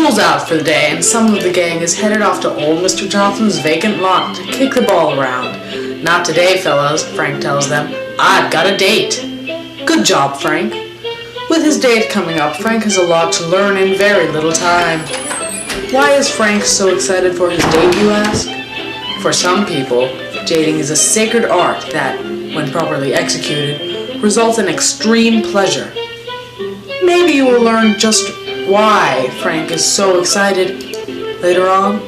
School's out for the day, and some of the gang is headed off to old Mr. Johnson's vacant lot to kick the ball around. Not today, fellows, Frank tells them. I've got a date. Good job, Frank. With his date coming up, Frank has a lot to learn in very little time. Why is Frank so excited for his date, you ask? For some people, dating is a sacred art that, when properly executed, results in extreme pleasure. Maybe you will learn just why Frank is so excited later on.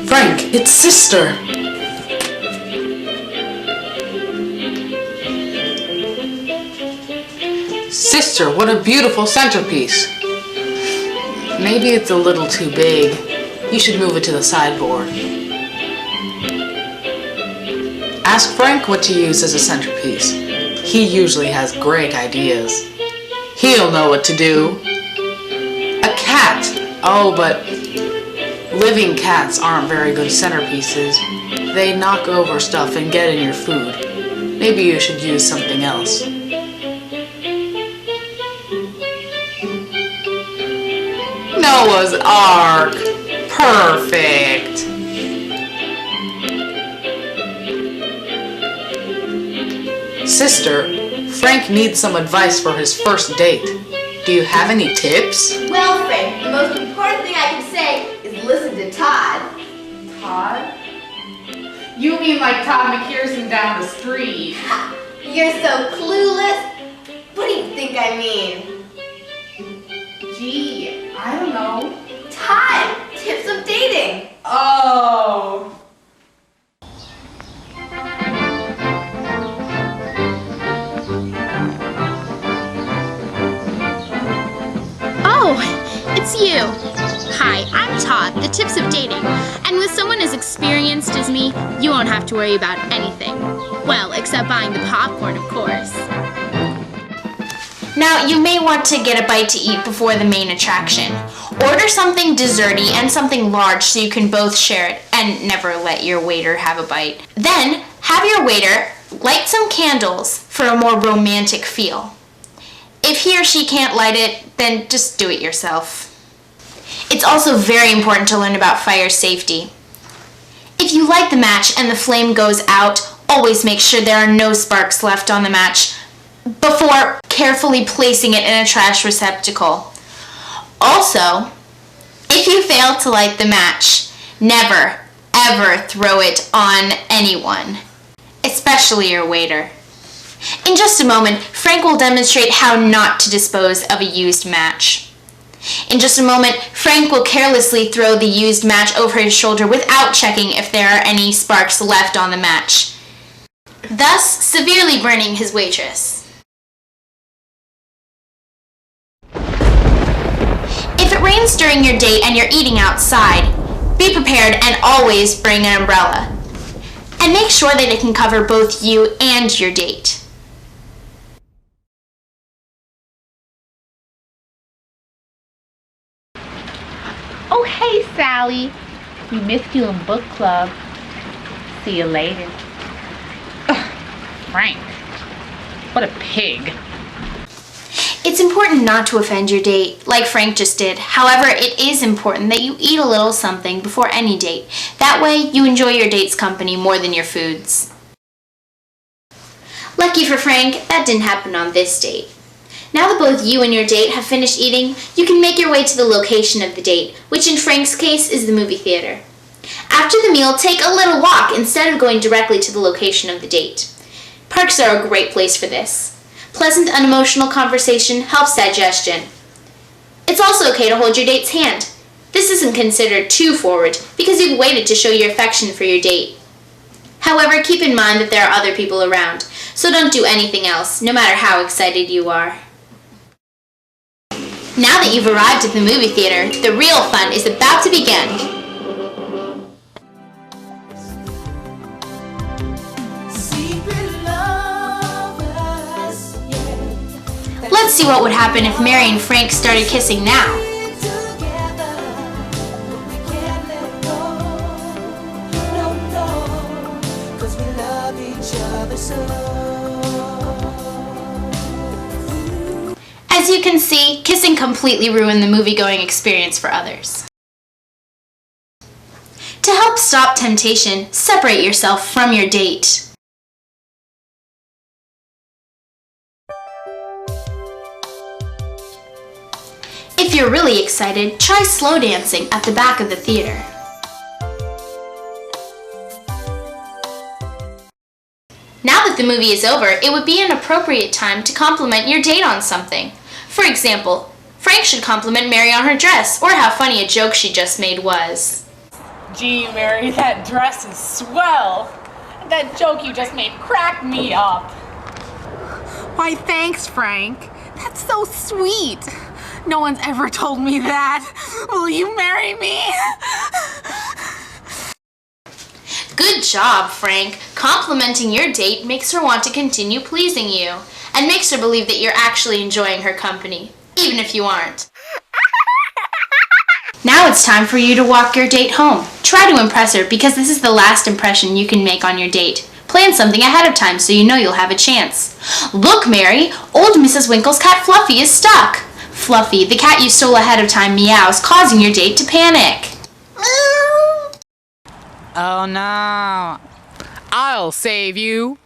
Frank, it's sister! Sister, what a beautiful centerpiece. Maybe it's a little too big. You should move it to the sideboard. Ask Frank what to use as a centerpiece. He usually has great ideas. He'll know what to do. A cat! Oh, but living cats aren't very good centerpieces. They knock over stuff and get in your food. Maybe you should use something else. Noah's Ark! Perfect! Sister, Frank needs some advice for his first date. Do you have any tips? Well, Frank, the most important thing I can say is listen to Todd. Todd? You mean like Todd McPherson down the street? You're so clueless. What do you think I mean? Gee, I don't know. Todd, tips of dating. Oh. Oh, it's you. Hi, I'm Todd, the tips of dating. And with someone as experienced as me, you won't have to worry about anything. Well, except buying the popcorn, of course. Now, you may want to get a bite to eat before the main attraction. Order something desserty and something large so you can both share it, and never let your waiter have a bite. Then, have your waiter light some candles for a more romantic feel. If he or she can't light it, then just do it yourself. It's also very important to learn about fire safety. If you light the match and the flame goes out, always make sure there are no sparks left on the match before carefully placing it in a trash receptacle. Also, if you fail to light the match, never, ever throw it on anyone, especially your waiter. In just a moment, Frank will demonstrate how not to dispose of a used match. In just a moment, Frank will carelessly throw the used match over his shoulder without checking if there are any sparks left on the match, thus severely burning his waitress. If it rains during your date and you're eating outside, be prepared and always bring an umbrella. And make sure that it can cover both you and your date. Oh, hey, Sally. We missed you in book club. See you later. Ugh, Frank. What a pig. It's important not to offend your date, like Frank just did. However, it is important that you eat a little something before any date. That way, you enjoy your date's company more than your food's. Lucky for Frank, that didn't happen on this date. Now that both you and your date have finished eating, you can make your way to the location of the date, which in Frank's case is the movie theater. After the meal, take a little walk instead of going directly to the location of the date. Parks are a great place for this. Pleasant, unemotional conversation helps digestion. It's also okay to hold your date's hand. This isn't considered too forward because you've waited to show your affection for your date. However, keep in mind that there are other people around, so don't do anything else, no matter how excited you are. Now that you've arrived at the movie theater, the real fun is about to begin. Let's see what would happen if Mary and Frank started kissing now. As As you can see, kissing completely ruined the movie-going experience for others. To help stop temptation, separate yourself from your date. If you're really excited, try slow dancing at the back of the theater. Now that the movie is over, it would be an appropriate time to compliment your date on something. For example, Frank should compliment Mary on her dress, or how funny a joke she just made was. Gee, Mary, that dress is swell. That joke you just made cracked me up. Why, thanks, Frank. That's so sweet. No one's ever told me that. Will you marry me? Good job, Frank. Complimenting your date makes her want to continue pleasing you, and makes her believe that you're actually enjoying her company, even if you aren't. Now it's time for you to walk your date home. Try to impress her, because this is the last impression you can make on your date. Plan something ahead of time so you know you'll have a chance. Look, Mary, old Mrs. Winkle's cat Fluffy is stuck. Fluffy, the cat you stole ahead of time, meows, causing your date to panic. Oh no. I'll save you.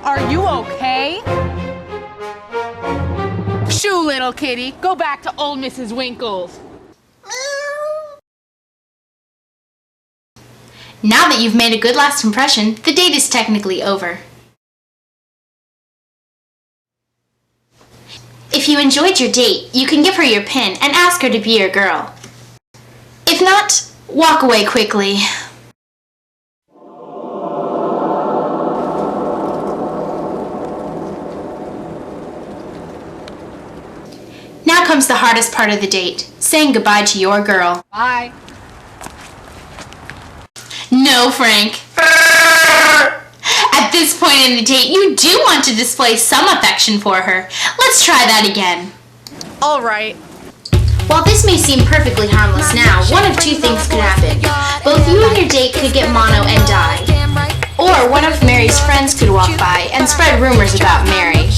Are you okay? Shoo, little kitty, go back to old Mrs. Winkle's. Now that you've made a good last impression, the date is technically over. If you enjoyed your date, you can give her your pin and ask her to be your girl. If not, walk away quickly. Now comes the hardest part of the date, saying goodbye to your girl. Bye. No, Frank. At this point in the date, you do want to display some affection for her. Let's try that again. All right. While this may seem perfectly harmless now, one of two things could happen. Both you and your date could get mono and die. Or one of Mary's friends could walk by and spread rumors about Mary.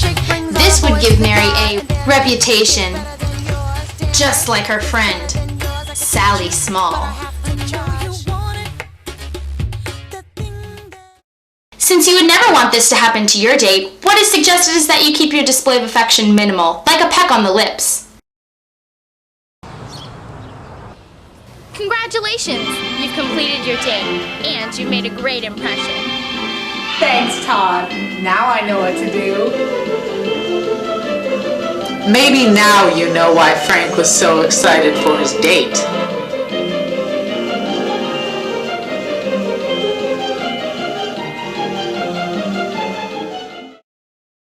This would give Mary a reputation, just like her friend, Sally Small. Since you would never want this to happen to your date, what is suggested is that you keep your display of affection minimal, like a peck on the lips. Congratulations! You've completed your date, and you've made a great impression. Thanks, Todd. Now I know what to do. Maybe now you know why Frank was so excited for his date.